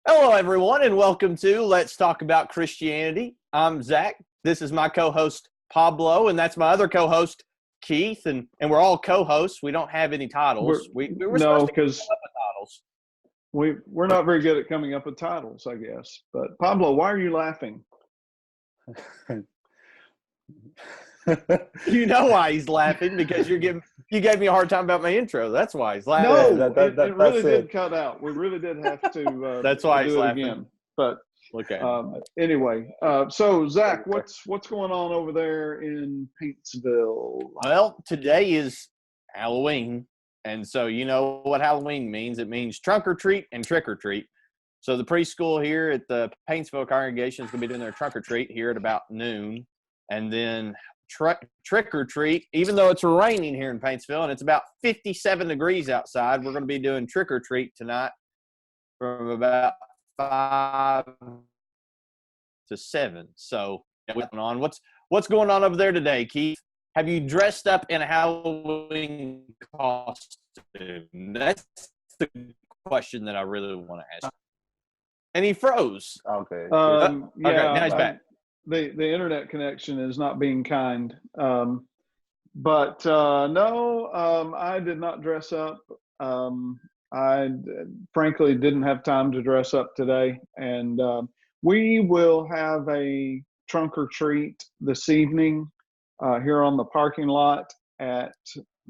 Hello, everyone, and welcome to Let's Talk About Christianity. I'm Zach. This is my co-host, Pablo, and that's my other co-host, Keith, and we're all co-hosts. We don't have any titles. We were No, supposed to come because up with titles. we're not very good at coming up with titles, I guess. But Pablo, why are you laughing? You know why he's laughing, because you gave me a hard time about my intro. That's why he's laughing. No, that- it really that's did cut out. We really did have to. That's why to he's do it laughing. again. But Okay. anyway, so Zach, what's going on over there in Paintsville? Well, today is Halloween, and so you know what Halloween means. It means trunk or treat and trick or treat. So the preschool here at the Paintsville congregation is going to be doing their trunk or treat here at about noon, and then trick or treat, even though it's raining here in Paintsville and it's about 57 degrees outside, we're going to be doing trick or treat tonight from about 5 to 7. So what's going on over there today, Keith? Have you dressed up in a Halloween costume? That's the question that I really want to ask. And he froze. Okay. Yeah, Okay, now he's back. The internet connection is not being kind. But no, I did not dress up. I frankly didn't have time to dress up today. And we will have a trunk or treat this evening here on the parking lot at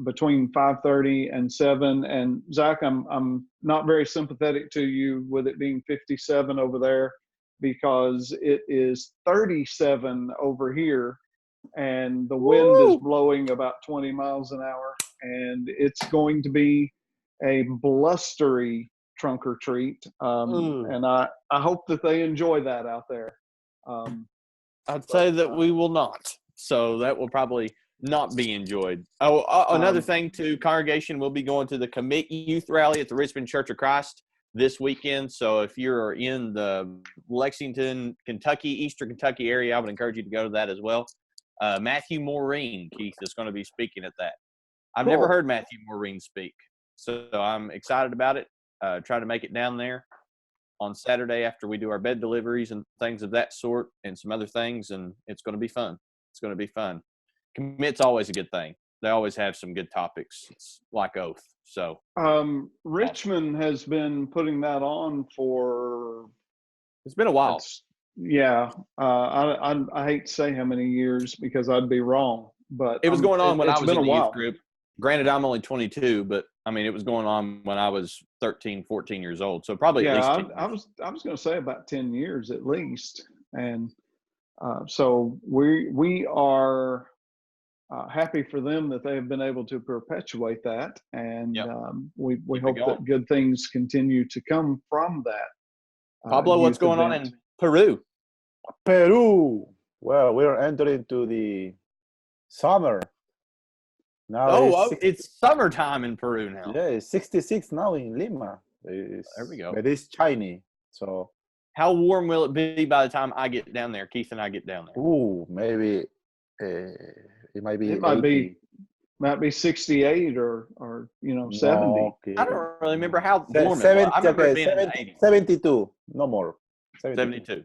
between 5:30 and 7. And Zach, I'm not very sympathetic to you with it being 57 over there, because it is 37 over here, and the wind is blowing about 20 miles an hour, and it's going to be a blustery trunk or treat. And I hope that they enjoy that out there. I'd say that we will not. So that will probably not be enjoyed. Another thing too, congregation will be going to the Commit Youth Rally at the Richmond Church of Christ this weekend. So if you're in the Lexington, Kentucky, Eastern Kentucky area, I would encourage you to go to that as well. Matthew Maureen, Keith, is going to be speaking at that. I've never heard Matthew Maureen speak, so I'm excited about it. Try to make it down there on Saturday after we do our bed deliveries and things of that sort and some other things, and it's going to be fun. It's going to be fun. Commit's always a good thing. They always have some good topics. It's like Oath. So Richmond has been putting that on for, it's been a while. Yeah, I hate to say how many years, because I'd be wrong, but it was going on when I was in the while. youth group. Granted, I'm only 22, but I mean, it was going on when I was 13, 14 years old. So probably at least 10 years. I was going to say about 10 years at least. And so we are happy for them that they have been able to perpetuate that. And we hope that good things continue to come from that. Pablo, what's going on in Peru? Peru. Well, we're entering into the summer. Now it's summertime in Peru now. Yeah, it's 66 now in Lima. There we go. It is shiny. So how warm will it be by the time I get down there? Keith and I get down there. Ooh, maybe it might be. It might be 68 or 70. Okay. I don't really remember how warm it was. I remember it being in the 80s. 72, no more. 72.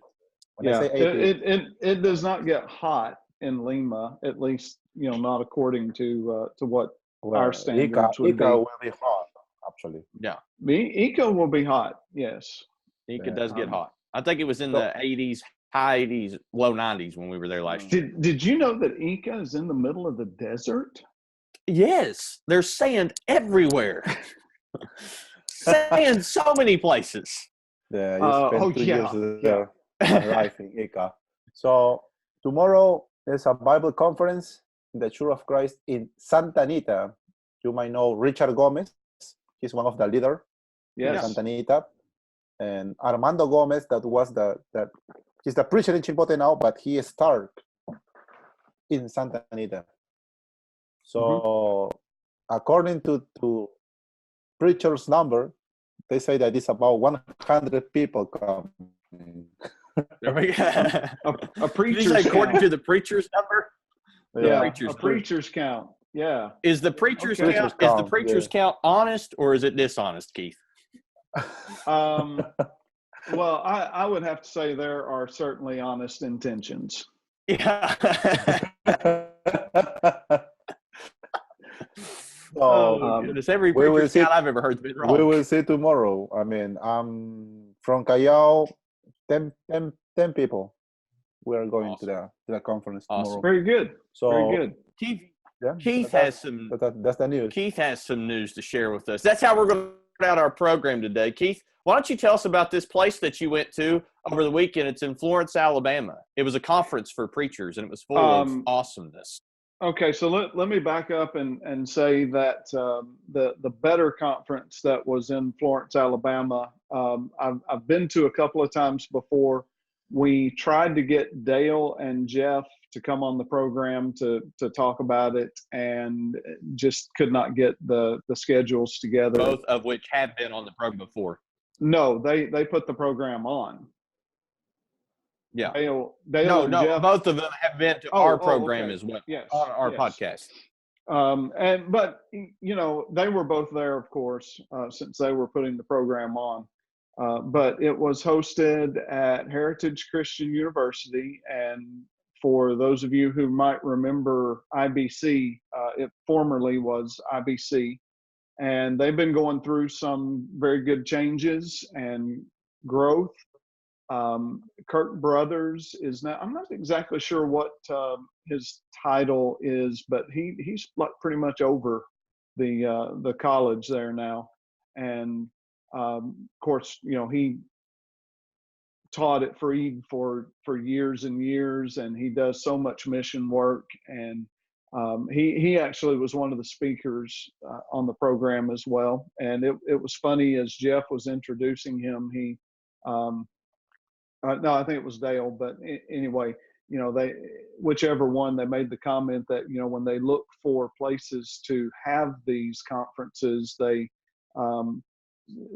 Yeah, it does not get hot in Lima, at least not according to what our standards would be. Ica will be hot, actually. Yeah, Ica will be hot. Yes, Ica does get hot. I think it was in the 80s, high 80s, low 90s when we were there last year. Did you know that Ica is in the middle of the desert? Yes, there's sand everywhere. Sand so many places. Yeah, you spent 2 years there. Life in Ica. So tomorrow there's a Bible conference in the Church of Christ in Santa Anita. You might know Richard Gomez. He's one of the leaders in Santa Anita. And Armando Gomez, he's the preacher in Chimbote now, but he started in Santa Anita. So according to preacher's number, they say that it's about 100 people coming. There we go. A preacher's count. According to the preacher's number? Yeah, a preacher's count. Yeah. Is the preacher's count? Is the preacher's count honest or is it dishonest, Keith? Well, I would have to say there are certainly honest intentions. Yeah. So Goodness. Every we will preacher see. scout I've ever heard's been wrong. We will see tomorrow. I mean, from Callao, 10 people. We are going Awesome. to the conference Awesome. tomorrow. Very good. So Very good. Keith has some. That's the news. Keith has some news to share with us. That's how we're going to start out our program today. Keith, why don't you tell us about this place that you went to over the weekend? It's in Florence, Alabama. It was a conference for preachers, and it was full of awesomeness. Okay, so let me back up and say that the Better Conference that was in Florence, Alabama, I've been to a couple of times before. We tried to get Dale and Jeff to come on the program to talk about it, and just could not get the schedules together. Both of which have been on the program before. No, they put the program on. Yeah. Dale no, and Jeff. both of them have been to our program as well. Yes. On our podcast. But you know, they were both there, of course, since they were putting the program on. But it was hosted at Heritage Christian University, and for those of you who might remember IBC, it formerly was IBC, and they've been going through some very good changes and growth. Kirk Brothers is now, I'm not exactly sure what his title is, but he's like pretty much over the college there now. And of course, you know, he taught at Freed for years and years, and he does so much mission work. And he actually was one of the speakers on the program as well. And it was funny, as Jeff was introducing him, he no, I think it was Dale, but anyway, you know, whichever one, they made the comment that, you know, when they look for places to have these conferences, they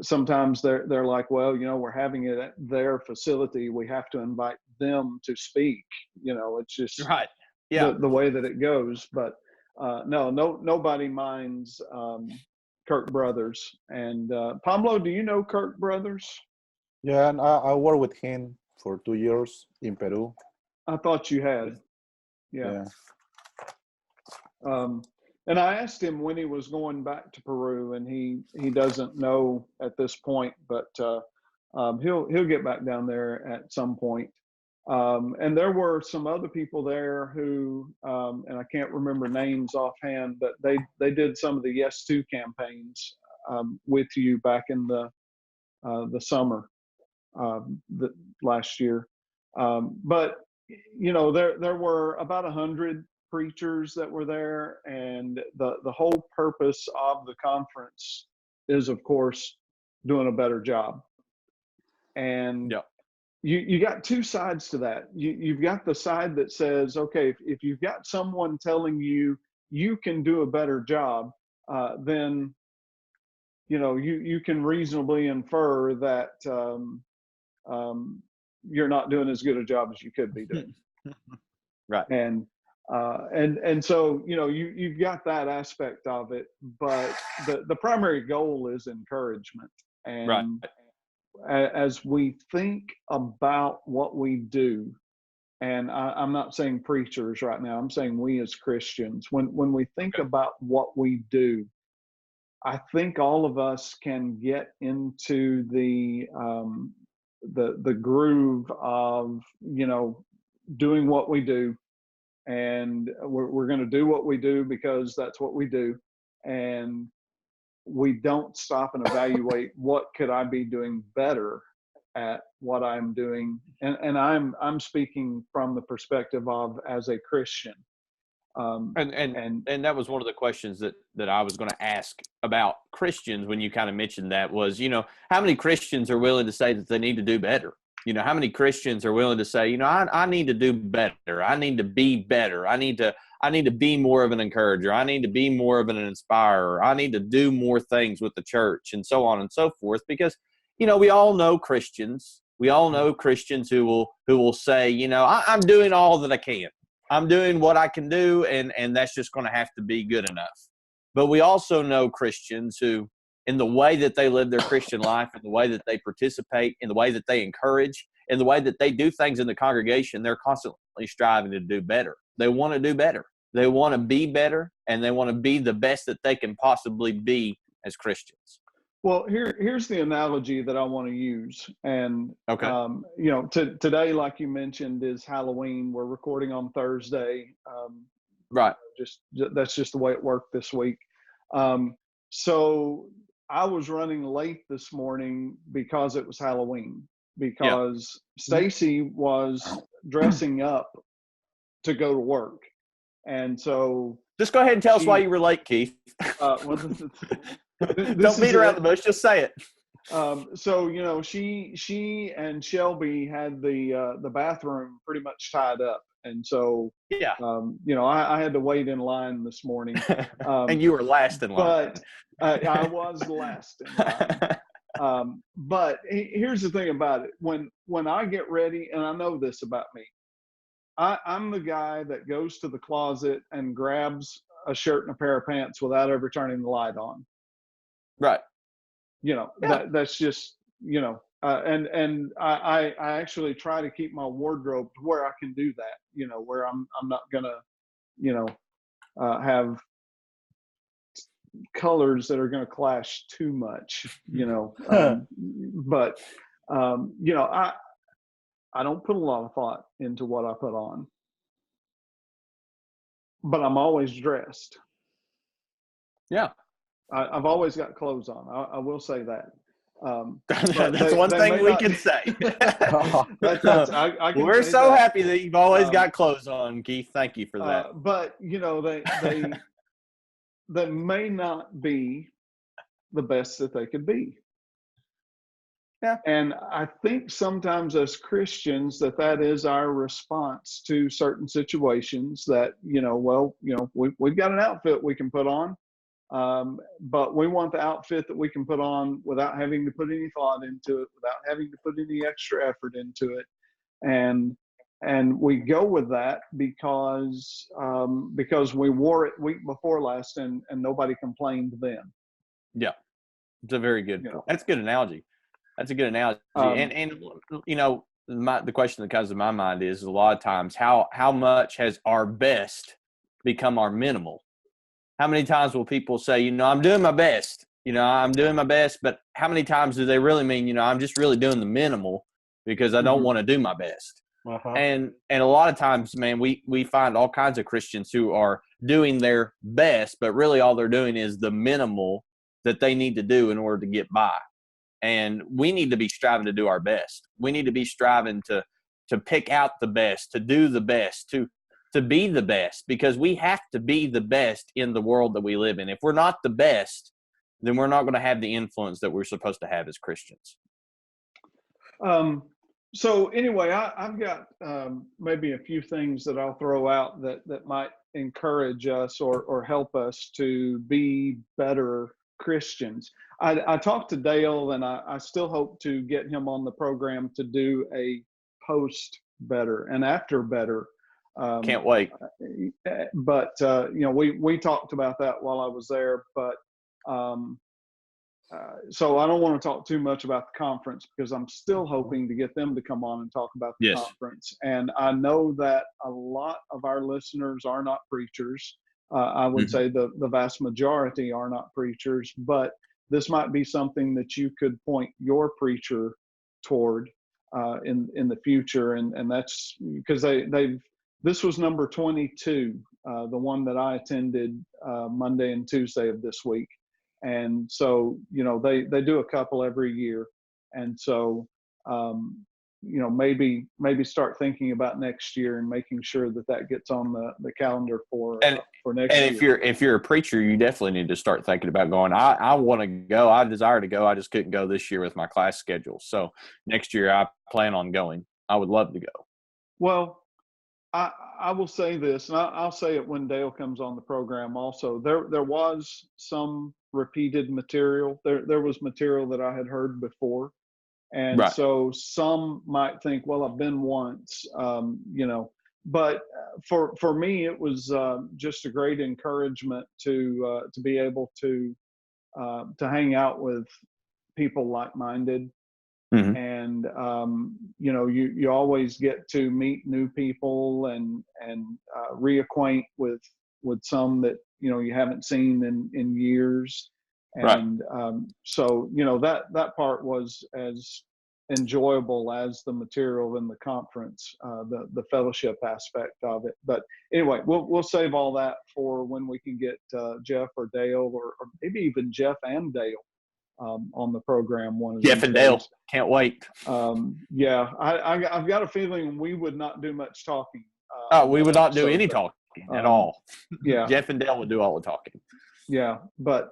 sometimes they're like, well, you know, we're having it at their facility, we have to invite them to speak. You know, it's just right. Yeah. the way that it goes. But nobody minds Kirk Brothers. And Pablo, do you know Kirk Brothers? Yeah, and I worked with him for 2 years in Peru. I thought you had. Yeah. And I asked him when he was going back to Peru, and he doesn't know at this point, but he'll get back down there at some point. And there were some other people there who, and I can't remember names offhand, but they did some of the Yes To campaigns with you back in the summer. Last year, but you know, there were about 100 preachers that were there, and the whole purpose of the conference is, of course, doing a better job. And you got two sides to that. You've got the side that says, okay, if you've got someone telling you you can do a better job, then you know you can reasonably infer that you're not doing as good a job as you could be doing. Right. And so, you know, you've got that aspect of it, but the primary goal is encouragement. And right. As we think about what we do, and I'm not saying preachers right now, I'm saying we as Christians, when we think about what we do, I think all of us can get into the groove of, you know, doing what we do, and we're going to do what we do because that's what we do, and we don't stop and evaluate what could I be doing better at what I'm doing, and I'm speaking from the perspective of as a Christian. And that was one of the questions that I was going to ask about Christians when you kind of mentioned that was, you know, how many Christians are willing to say that they need to do better? You know, how many Christians are willing to say, you know, I need to do better. I need to be better. I need to be more of an encourager. I need to be more of an inspirer. I need to do more things with the church, and so on and so forth. Because, you know, we all know Christians. We all know Christians who will say, you know, I'm doing all that I can. I'm doing what I can do, and that's just going to have to be good enough. But we also know Christians who in the way that they live their Christian life, in the way that they participate, in the way that they encourage, in the way that they do things in the congregation. They're constantly striving to do better. They want to do better. They want to be better, and they want to be the best that they can possibly be as Christians. Well, here's the analogy that I want to use. And, okay. Today, like you mentioned, is Halloween. We're recording on Thursday. Right. That's just the way it worked this week. So I was running late this morning because it was Halloween, because Stacy was dressing up to go to work. And so just go ahead and tell us why you were late, Keith. Don't beat around the bush, just say it. So she and Shelby had the bathroom pretty much tied up, and so I had to wait in line this morning. And you were last in line. But I was last in line. But here's the thing about it: when I get ready, and I know this about me, I'm the guy that goes to the closet and grabs a shirt and a pair of pants without ever turning the light on. Right. That's just, and I actually try to keep my wardrobe to where I can do that, where I'm not gonna, have colors that are going to clash too much, but I don't put a lot of thought into what I put on, but I'm always dressed. Yeah. I've always got clothes on. I will say that. That's one thing we can say. We're so happy that you've always got clothes on, Keith. Thank you for that. But they may not be the best that they could be. Yeah. And I think sometimes as Christians that is our response to certain situations that, we've got an outfit we can put on, but we want the outfit that we can put on without having to put any thought into it, without having to put any extra effort into it. And we go with that because we wore it week before last and nobody complained then. Yeah. It's a very good, that's a good analogy. That's a good analogy. The question that comes to my mind is a lot of times how much has our best become our minimal? How many times will people say, I'm doing my best, I'm doing my best, but how many times do they really mean, I'm just really doing the minimal because I don't want to do my best? Uh-huh. And a lot of times, man, we find all kinds of Christians who are doing their best, but really all they're doing is the minimal that they need to do in order to get by. And we need to be striving to do our best. We need to be striving to pick out the best, to do the best, to be the best, because we have to be the best in the world that we live in. If we're not the best, then we're not going to have the influence that we're supposed to have as Christians. So anyway, I've got maybe a few things that I'll throw out that might encourage us or help us to be better Christians. I talked to Dale, and I still hope to get him on the program to do a post better and after better. Can't wait. But we talked about that while I was there. But so I don't want to talk too much about the conference because I'm still hoping to get them to come on and talk about the conference. And I know that a lot of our listeners are not preachers. I would say the vast majority are not preachers, but this might be something that you could point your preacher toward in the future. And that's because this was number 22, the one that I attended Monday and Tuesday of this week. And so, they do a couple every year. And so, maybe start thinking about next year and making sure that gets on the calendar for next year. And if you're a preacher, you definitely need to start thinking about going. I want to go. I desire to go. I just couldn't go this year with my class schedule. So next year I plan on going. I would love to go. Well, I will say this, and I'll say it when Dale comes on the program also. There was some repeated material. There was material that I had heard before. And so some might think, well, I've been once, but for me, it was just a great encouragement to be able to to hang out with people like-minded. Mhm. And you always get to meet new people and reacquaint with some that you haven't seen in years. And so that part was as enjoyable as the material in the conference, the fellowship aspect of it. But anyway, we'll save all that for when we can get Jeff or Dale, or maybe even Jeff and Dale on the program one of Jeff these and Dale, days. can't wait. Yeah, I've got a feeling we would not do much talking. We would not do any talking at all. Yeah, Jeff and Dale would do all the talking. Yeah, but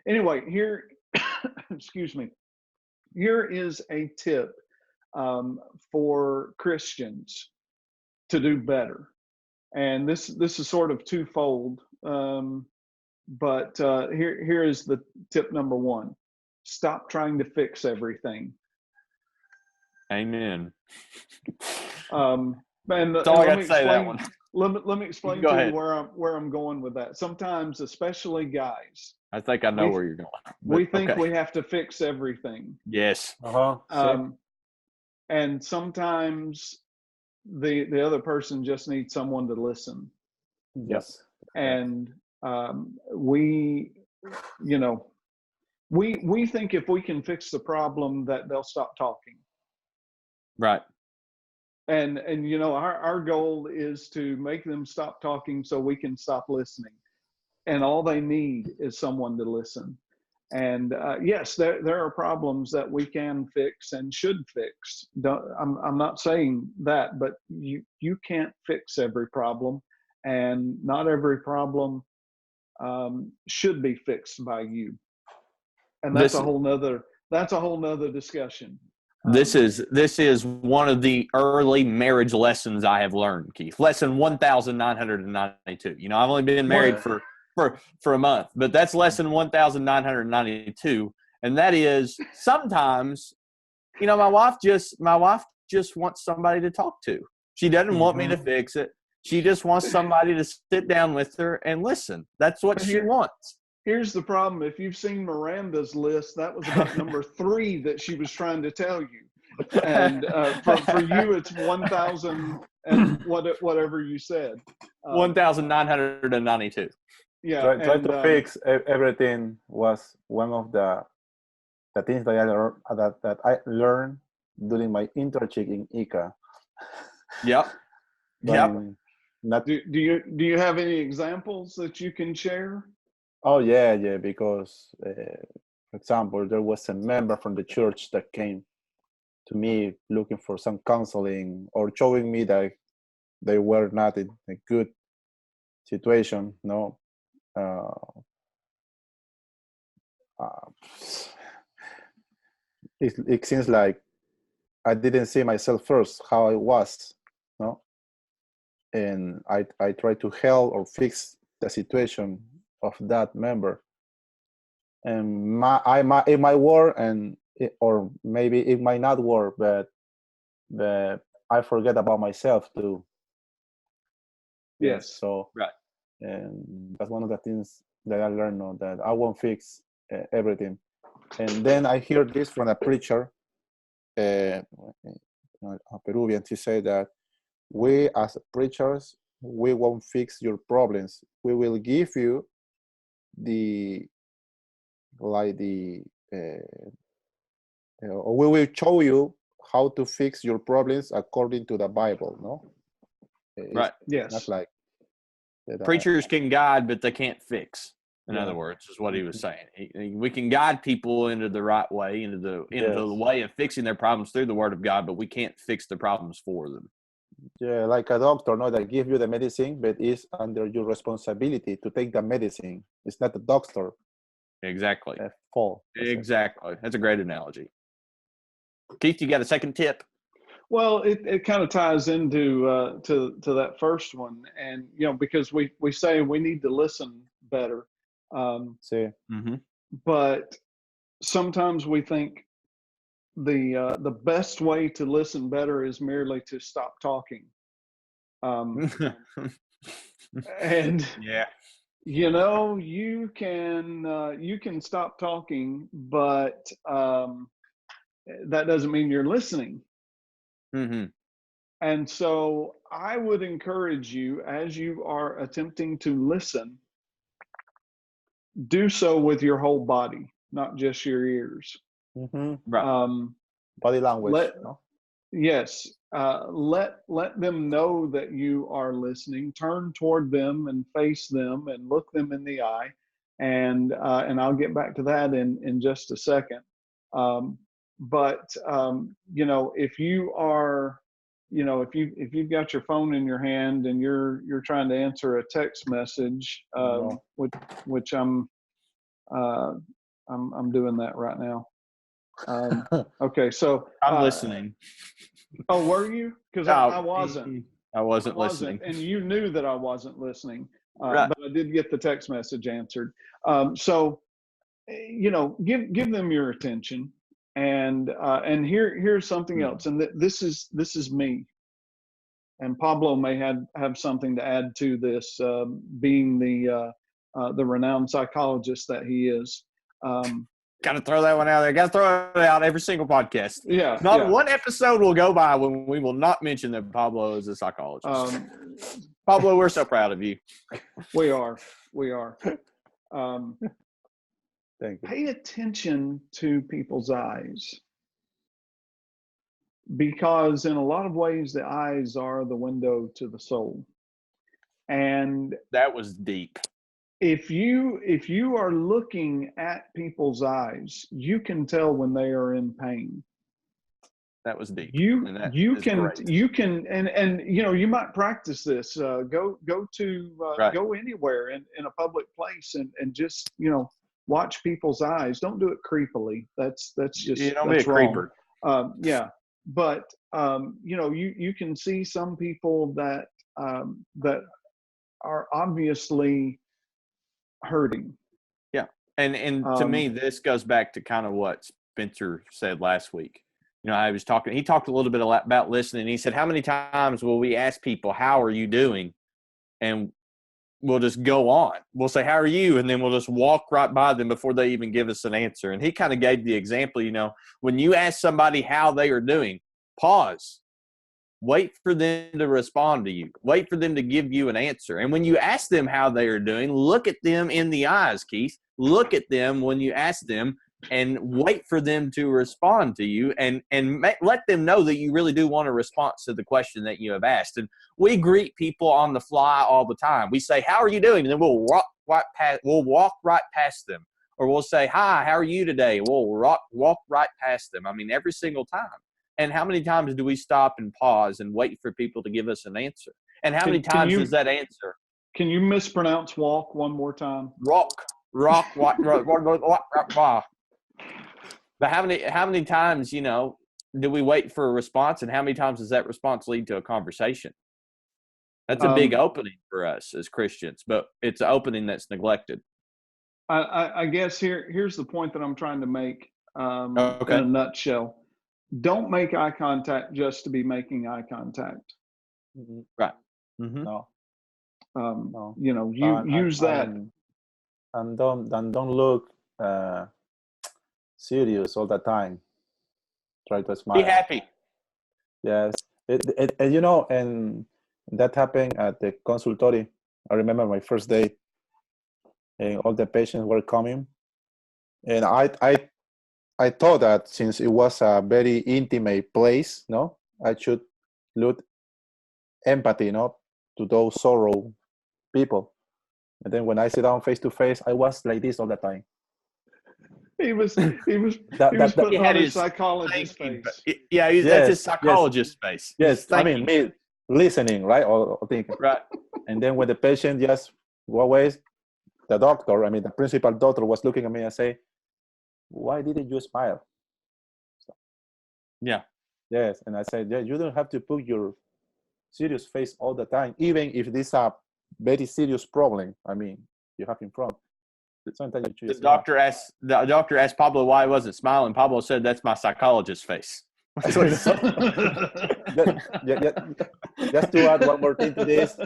anyway, here, excuse me, here is a tip for Christians to do better, and this is sort of twofold. But here is the tip number one: stop trying to fix everything. Amen. And That's all I got to say that one. Let me explain to you where I'm going with that. Sometimes, especially guys, I think I know where you're going. We think we have to fix everything. Yes. And sometimes the other person just needs someone to listen. Yes. And we think if we can fix the problem that they'll stop talking. Right. And our goal is to make them stop talking so we can stop listening. And all they need is someone to listen. And yes, there are problems that we can fix and should fix. I'm not saying that, but you can't fix every problem, and not every problem should be fixed by you. And that's a whole nother discussion. This is one of the early marriage lessons I have learned, Keith. Lesson 1992. I've only been married for a month, but that's lesson 1992. And that is sometimes, my wife just wants somebody to talk to. She doesn't want me to fix it. She just wants somebody to sit down with her and listen. That's what she wants. Here's the problem. If you've seen Miranda's list, that was about number 3 that she was trying to tell you. And for you, it's 1,000 and whatever you said. 1992. Yeah. Try to fix everything was one of the things that I learned during my internship in ICA. Yep. Do you have any examples that you can share? Oh yeah, because for example, there was a member from the church that came to me looking for some counseling or showing me that they were not in a good situation. It seems like I didn't see myself first, how I was, and I tried to help or fix the situation of that member, and it might work, or maybe it might not work, but I forget about myself too. Yes. So right, and that's one of the things that I learned, that I won't fix everything. And then I hear this from a preacher, a Peruvian. He said that we as preachers, we won't fix your problems. We will give you or we will show you how to fix your problems according to the Bible. Right. Yes. Not like preachers can guide, but they can't fix. In other words, is what he was saying. We can guide people into the right way, into the way of fixing their problems through the Word of God, but we can't fix the problems for them. Yeah, like a doctor, that give you the medicine, but it's under your responsibility to take the medicine. It's not the doctor. Exactly. Fault. Exactly. That's a great analogy. Keith, you got a second tip? Well, it kind of ties into to that first one, and because we say we need to listen better, but sometimes we think the best way to listen better is merely to stop talking. And You can stop talking, but that doesn't mean you're listening. Mm-hmm. And so I would encourage you, as you are attempting to listen, do so with your whole body, not just your ears. Mm-hmm. Right. Body language. Yes. Let them know that you are listening. Turn toward them and face them and look them in the eye. And I'll get back to that in just a second. But if you are, if you've got your phone in your hand and you're trying to answer a text message, which I'm doing that right now. Okay, so I'm listening. Oh, were you? Because I wasn't. I wasn't listening. And you knew that I wasn't listening. Right. But I did get the text message answered. So, give them your attention. And here's something else. And this is me. And Pablo may have something to add to this, being the renowned psychologist that he is. Got to throw that one out there. Got to throw it out every single podcast. Yeah. Not one episode will go by when we will not mention that Pablo is a psychologist. Pablo, we're so proud of you. We are. Thank you. Pay attention to people's eyes, because in a lot of ways the eyes are the window to the soul. And that was deep. If you are looking at people's eyes, you can tell when they are in pain. That was deep. You can you might practice this. Go anywhere in a public place and just watch people's eyes. Don't do it creepily. That's just don't that's be a wrong. creeper. But you can see some people that are obviously hurting. Yeah. And to me, this goes back to kind of what Spencer said last week. He talked a little bit about listening. He said, how many times will we ask people, how are you doing? And we'll just go on. We'll say, how are you? And then we'll just walk right by them before they even give us an answer. And he kind of gave the example, when you ask somebody how they are doing, pause. Wait for them to respond to you. Wait for them to give you an answer. And when you ask them how they are doing, look at them in the eyes, Keith. Look at them when you ask them and wait for them to respond to you and let them know that you really do want a response to the question that you have asked. And we greet people on the fly all the time. We say, how are you doing? And then we'll walk right past them. Or we'll say, hi, how are you today? We'll walk right past them. I mean, every single time. And how many times do we stop and pause and wait for people to give us an answer? And how many times is that answer? Can you mispronounce walk one more time? Walk. But how many times, do we wait for a response, and how many times does that response lead to a conversation? That's a big opening for us as Christians, but it's an opening that's neglected. I guess here's the point that I'm trying to make in a nutshell. Don't make eye contact just to be making eye contact. Right. Mm-hmm. No. Use that. And don't look serious all the time. Try to smile. Be happy. Yes. And that happened at the consultory. I remember my first day, and all the patients were coming. And I thought that since it was a very intimate place, I should look empathy, to those sorrow people. And then when I sit down face to face, I was like this all the time. He was putting on his psychologist face. That's his psychologist face. Yes, I mean, me listening, right, or thinking. Right. And then when the patient just always, the principal doctor was looking at me and say, why didn't you smile? Yeah. Yes, and I said, you don't have to put your serious face all the time, even if this is a very serious problem. You have in front. Sometimes you choose. The doctor asked Pablo why he wasn't smiling. Pablo said, "That's my psychologist face." That's what he said. Just to add one more thing to this,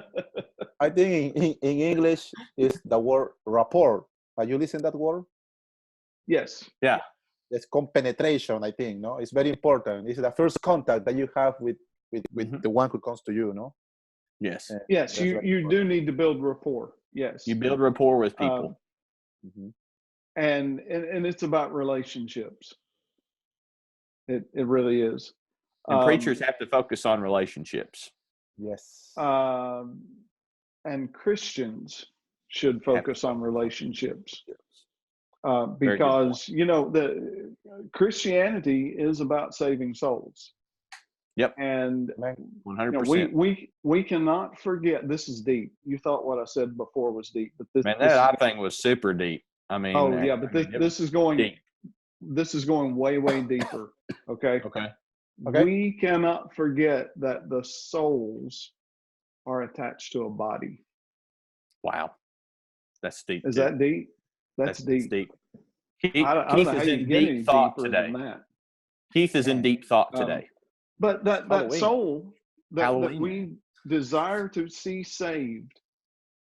I think in English is the word rapport. Have you listened that word? Yes. Yeah. It's compenetration, I think, no? It's very important. It's the first contact that you have with the one who comes to you, no? Yes. Yes, you do need to build rapport. Yes. You build rapport with people. And it's about relationships. It really is. And preachers have to focus on relationships. Yes. And Christians should focus on relationships. Very good Because, point. you know, the Christianity is about saving souls. Yep. And 100%. we cannot forget, this is deep. You thought what I said before was deep, but this, Man, that I think was super deep. I mean, this is going deep. This is going way, way deeper. Okay. Okay. We cannot forget that the souls are attached to a body. Wow. That's deep. Is that deep? That's deep. Keith I don't know how is you in get any deep thought deeper today. than that. Keith is in deep thought today. But that soul that we desire to see saved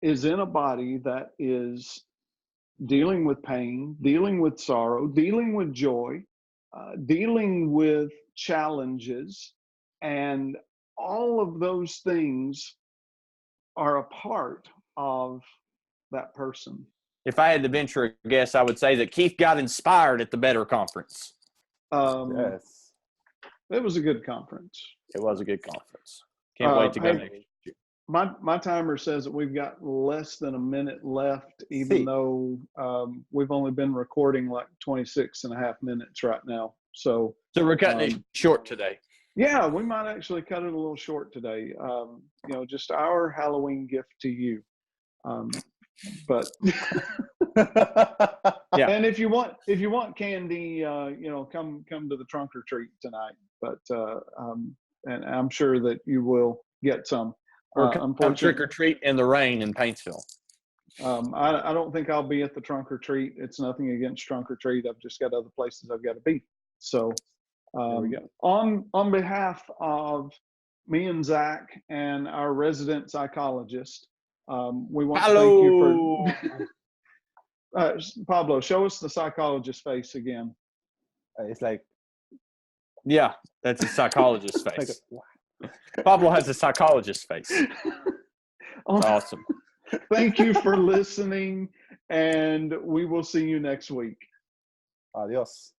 is in a body that is dealing with pain, dealing with sorrow, dealing with joy, dealing with challenges, and all of those things are a part of that person. If I had to venture a guess, I would say that Keith got inspired at the Better Conference. Yes. It was a good conference. It was a good conference. Can't wait to go next year. My timer says that we've got less than a minute left, even though we've only been recording like 26 and a half minutes right now. So we're cutting it short today. Yeah, we might actually cut it a little short today. You know, just our Halloween gift to you. But yeah. And if you want candy, you know, come to the trunk or treat tonight. But and I'm sure that you will get some. Or come trick or treat in the rain in Paintsville. I don't think I'll be at the trunk or treat. It's nothing against trunk or treat. I've just got other places I've got to be. So there we go. On behalf of me and Zach and our resident psychologist, we want to thank you for Pablo, show us the psychologist face again. It's like, yeah, that's a psychologist face. Pablo has a psychologist face. That's awesome. Thank you for listening, and we will see you next week. Adios.